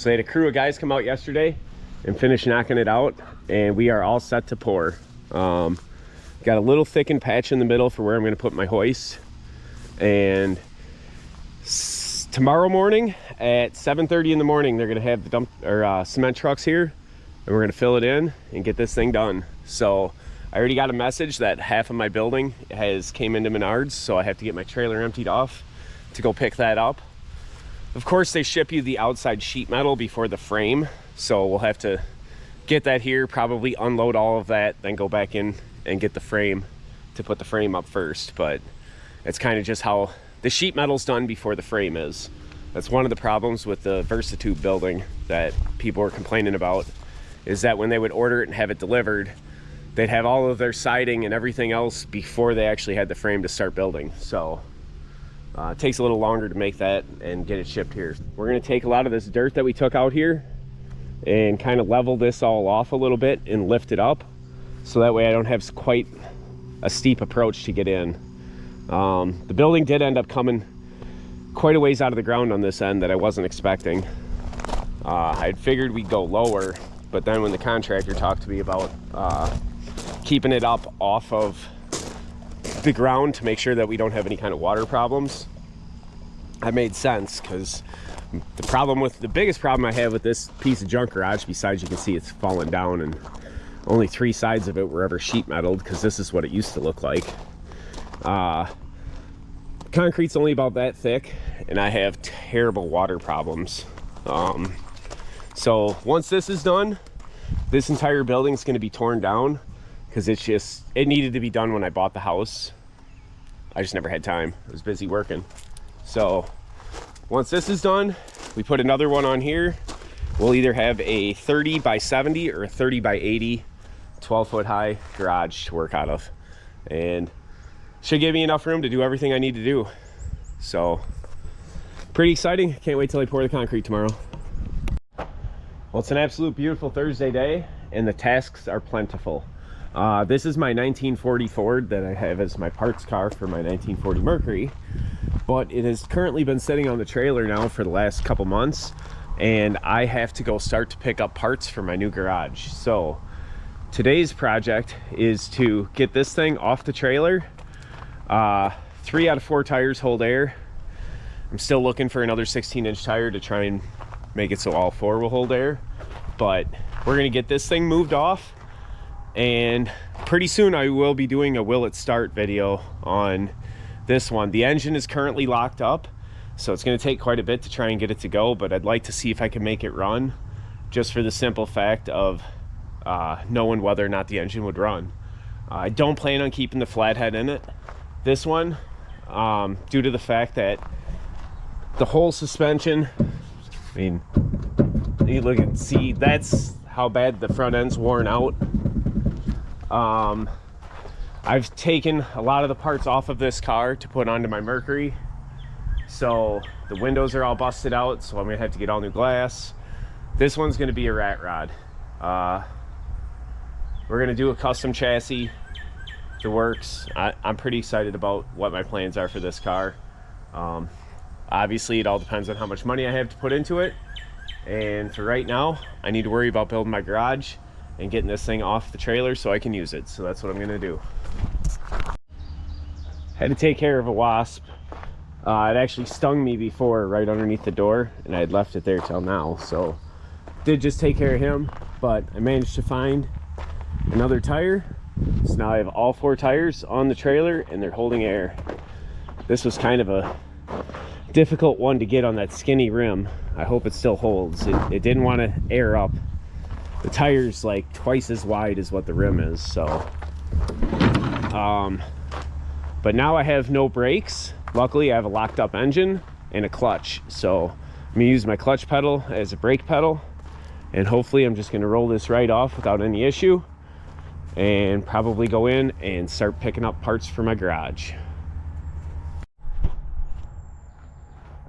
So they had a crew of guys come out yesterday and finish knocking it out, and we are all set to pour. Got a little thickened patch in the middle for where I'm going to put my hoist. And tomorrow morning at 7:30 in the morning, they're going to have the cement trucks here, and we're going to fill it in and get this thing done. So I already got a message that half of my building came into Menards, so I have to get my trailer emptied off to go pick that up. Of course, they ship you the outside sheet metal before the frame, so we'll have to get that here, probably unload all of that, then go back in and get the frame to put the frame up first. But it's kind of just how the sheet metal's done before the frame is. That's one of the problems with the Versatube building that people were complaining about, is that when they would order it and have it delivered, they'd have all of their siding and everything else before they actually had the frame to start building. So it takes a little longer to make that and get it shipped here. We're going to take a lot of this dirt that we took out here and kind of level this all off a little bit and lift it up, so that way I don't have quite a steep approach to get in. The building did end up coming quite a ways out of the ground on this end that I wasn't expecting. I'd figured we'd go lower, but then when the contractor talked to me about keeping it up off of the ground to make sure that we don't have any kind of water problems, that made sense. Because the biggest problem I have with this piece of junk garage, besides you can see it's fallen down and only 3 sides of it were ever sheet metaled, because this is what it used to look like. Concrete's only about that thick, and I have terrible water problems. So once this is done, this entire building is going to be torn down, because it needed to be done when I bought the house. I just never had time. I was busy working. So once this is done, we put another one on here. We'll either have a 30 by 70 or a 30 by 80 12-foot high garage to work out of, and should give me enough room to do everything I need to do. So pretty exciting. Can't wait till I pour the concrete tomorrow. Well, it's an absolute beautiful Thursday day, and the tasks are plentiful. This is my 1940 Ford that I have as my parts car for my 1940 Mercury, but it has currently been sitting on the trailer now for the last couple months, and I have to go start to pick up parts for my new garage. So today's project is to get this thing off the trailer. 3 out of 4 tires hold air. I'm still looking for another 16-inch tire to try and make it so all 4 will hold air, but we're gonna get this thing moved off, and pretty soon I will be doing a will it start video on this one. The engine is currently locked up, so it's going to take quite a bit to try and get it to go, but I'd like to see if I can make it run, just for the simple fact of knowing whether or not the engine would run. I don't plan on keeping the flathead in it, this one, due to the fact that the whole suspension, I mean, you look and see, that's how bad the front end's worn out. I've taken a lot of the parts off of this car to put onto my Mercury, so the windows are all busted out, so I'm gonna have to get all new glass. This one's gonna be a rat rod. We're gonna do a custom chassis, the works. I'm pretty excited about what my plans are for this car. Obviously it all depends on how much money I have to put into it, and for right now I need to worry about building my garage and getting this thing off the trailer so I can use it. So that's what I'm gonna do. Had to take care of a wasp. It actually stung me before right underneath the door, and I had left it there till now, so did just take care of him. But I managed to find another tire, so now I have all 4 tires on the trailer and they're holding air. This was kind of a difficult one to get on that skinny rim. I hope it still holds. It didn't want to air up. The tire's like twice as wide as what the rim is, so but now I have no brakes. Luckily I have a locked up engine and a clutch, so I'm gonna use my clutch pedal as a brake pedal, and hopefully I'm just gonna roll this right off without any issue, and probably go in and start picking up parts for my garage.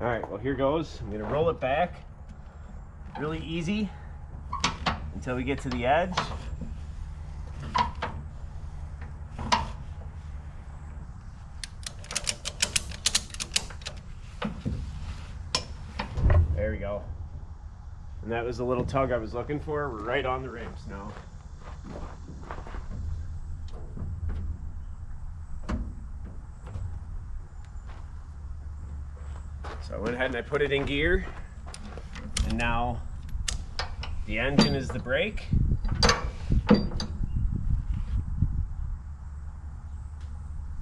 All right, well, here goes. I'm gonna roll it back really easy until we get to the edge. There we go. And that was the little tug I was looking for. We're right on the ramps now. So I went ahead and I put it in gear. And now the engine is the brake.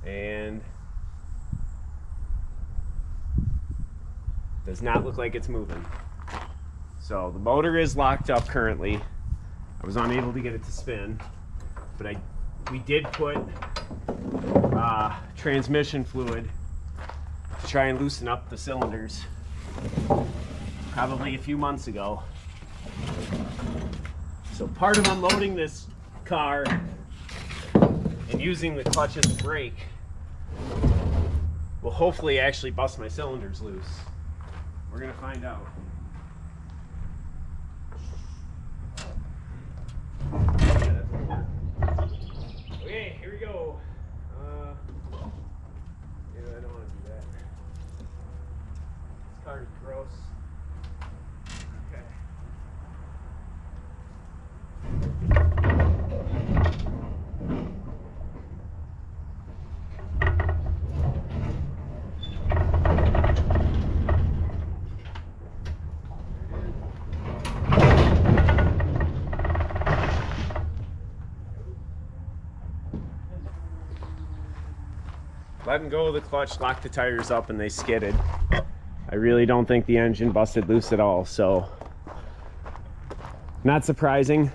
And does not look like it's moving. So the motor is locked up currently. I was unable to get it to spin, but we did put transmission fluid to try and loosen up the cylinders probably a few months ago. So part of unloading this car and using the clutch as a brake will hopefully actually bust my cylinders loose. We're gonna find out. Okay, here we go. Maybe I don't want to do that. This car is gross. Okay. Letting go of the clutch, locked the tires up, and they skidded. I really don't think the engine busted loose at all, so not surprising.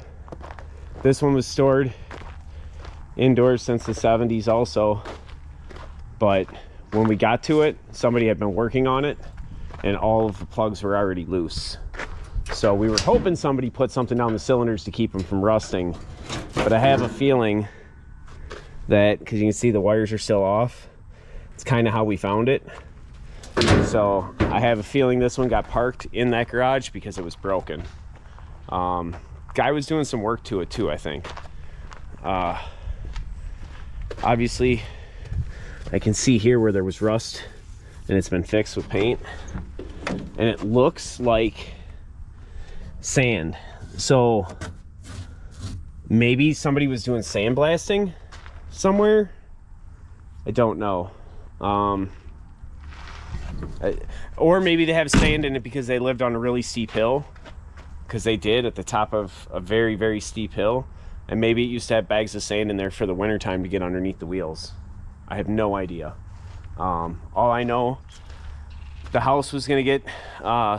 This one was stored indoors since the 70s also, but when we got to it, somebody had been working on it and all of the plugs were already loose. So we were hoping somebody put something down the cylinders to keep them from rusting, but I have a feeling that, because you can see the wires are still off, it's kind of how we found it. So I have a feeling this one got parked in that garage because it was broken. Guy was doing some work to it too, I think. Obviously I can see here where there was rust and it's been fixed with paint, and it looks like sand. So maybe somebody was doing sandblasting somewhere. I don't know. Or maybe they have sand in it because they lived on a really steep hill, because they did at the top of a very, very steep hill, and maybe it used to have bags of sand in there for the winter time to get underneath the wheels. I have no idea. All I know, the house was going to get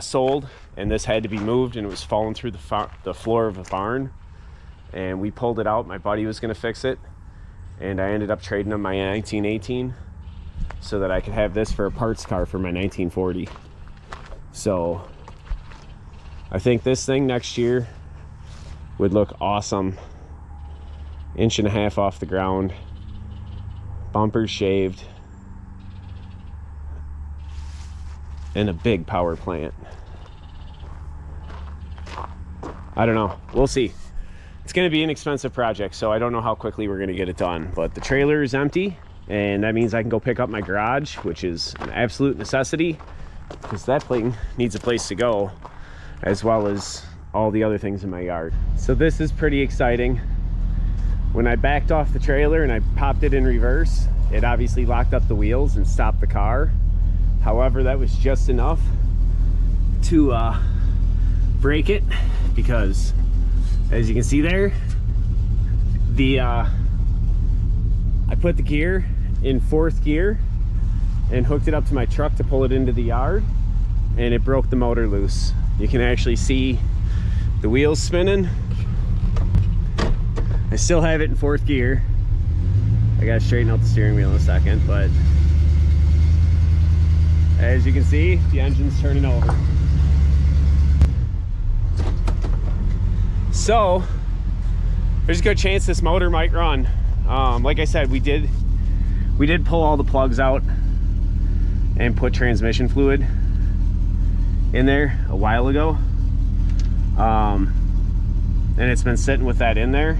sold, and this had to be moved, and it was falling through the floor of a barn, and we pulled it out. My buddy was going to fix it, and I ended up trading him my 1918 so that I could have this for a parts car for my 1940. So I think this thing next year would look awesome. 1.5 inches off the ground, bumpers shaved, and a big power plant. I don't know, we'll see. It's going to be an expensive project, so I don't know how quickly we're going to get it done, but the trailer is empty, and that means I can go pick up my garage, which is an absolute necessity because that thing needs a place to go, as well as all the other things in my yard. So this is pretty exciting. When I backed off the trailer and I popped it in reverse, it obviously locked up the wheels and stopped the car. However, that was just enough to brake it, because as you can see there, I put the gear in 4th gear and hooked it up to my truck to pull it into the yard, and it broke the motor loose. You can actually see the wheels spinning. I still have it in 4th gear. I gotta straighten out the steering wheel in a second, but as you can see, the engine's turning over. So there's a good chance this motor might run. Like I said, we did pull all the plugs out and put transmission fluid in there a while ago, and it's been sitting with that in there,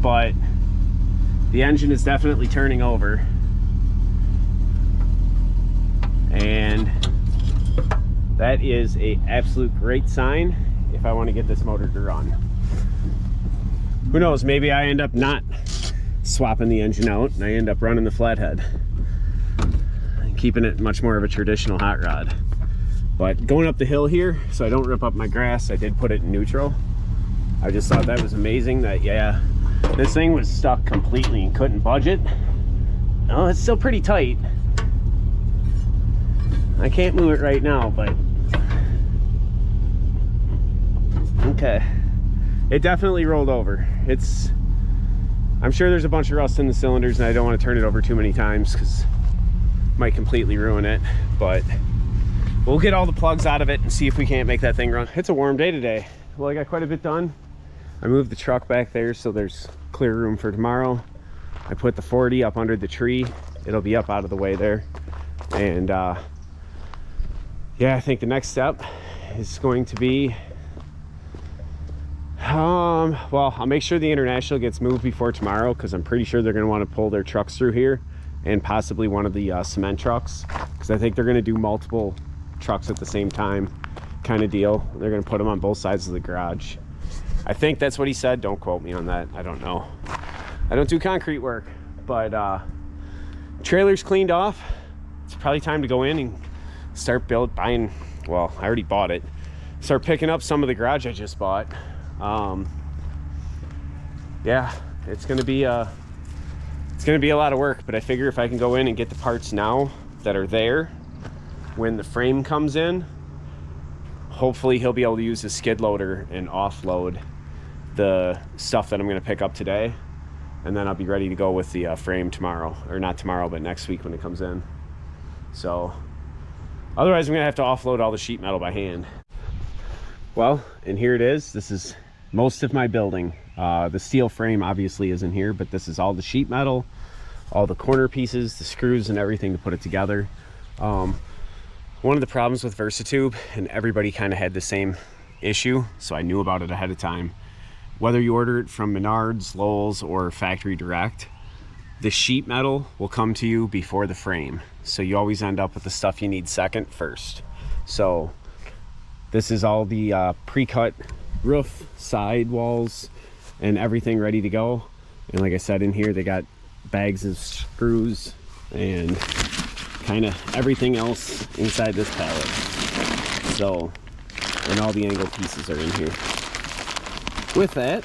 but the engine is definitely turning over, and that is an absolute great sign if I want to get this motor to run. Who knows, maybe I end up not swapping the engine out and I end up running the flathead, keeping it much more of a traditional hot rod. But going up the hill here, so I don't rip up my grass, I did put it in neutral. I just thought that was amazing that, yeah, this thing was stuck completely and couldn't budge it. Oh, it's still pretty tight. I can't move it right now, but okay. It definitely rolled over. I'm sure there's a bunch of rust in the cylinders and I don't want to turn it over too many times because it might completely ruin it, but we'll get all the plugs out of it and see if we can't make that thing run. It's a warm day today. Well, I got quite a bit done. I moved the truck back there so there's clear room for tomorrow. I put the 40 up under the tree. It'll be up out of the way there. And yeah, I think the next step is going to be well, I'll make sure the International gets moved before tomorrow because I'm pretty sure they're going to want to pull their trucks through here and possibly one of the cement trucks, because I think they're going to do multiple trucks at the same time kind of deal. They're going to put them on both sides of the garage. I think that's what he said. Don't quote me on that. I don't know. I don't do concrete work, but trailer's cleaned off. It's probably time to go in and start buying. Well, I already bought it. Start picking up some of the garage I just bought. Yeah, it's gonna be a lot of work, but I figure if I can go in and get the parts now that are there when the frame comes in, hopefully he'll be able to use his skid loader and offload the stuff that I'm gonna pick up today, and then I'll be ready to go with the frame tomorrow, or not tomorrow, but next week when it comes in. So otherwise I'm gonna have to offload all the sheet metal by hand. Well, and here it is. This is most of my building. The steel frame obviously isn't here, but this is all the sheet metal, all the corner pieces, the screws and everything to put it together. One of the problems with Versatube, and everybody kind of had the same issue, so I knew about it ahead of time. Whether you order it from Menards, Lowe's, or factory direct, the sheet metal will come to you before the frame. So you always end up with the stuff you need second first. So this is all the pre-cut roof, side walls, and everything ready to go. And like I said, in here they got bags of screws and kind of everything else inside this pallet. So, and all the angle pieces are in here. With that,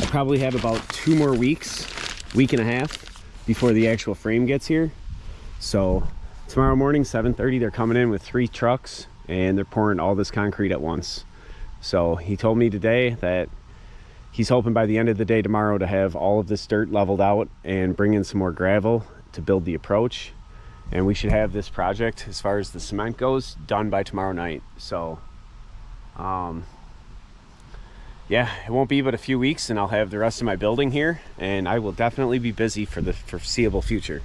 I probably have about 2 more weeks, week and a half, before the actual frame gets here. So tomorrow morning, 7:30, they're coming in with 3 trucks and they're pouring all this concrete at once. So he told me today that he's hoping by the end of the day tomorrow to have all of this dirt leveled out and bring in some more gravel to build the approach. And we should have this project, as far as the cement goes, done by tomorrow night. So yeah, it won't be but a few weeks and I'll have the rest of my building here, and I will definitely be busy for the foreseeable future.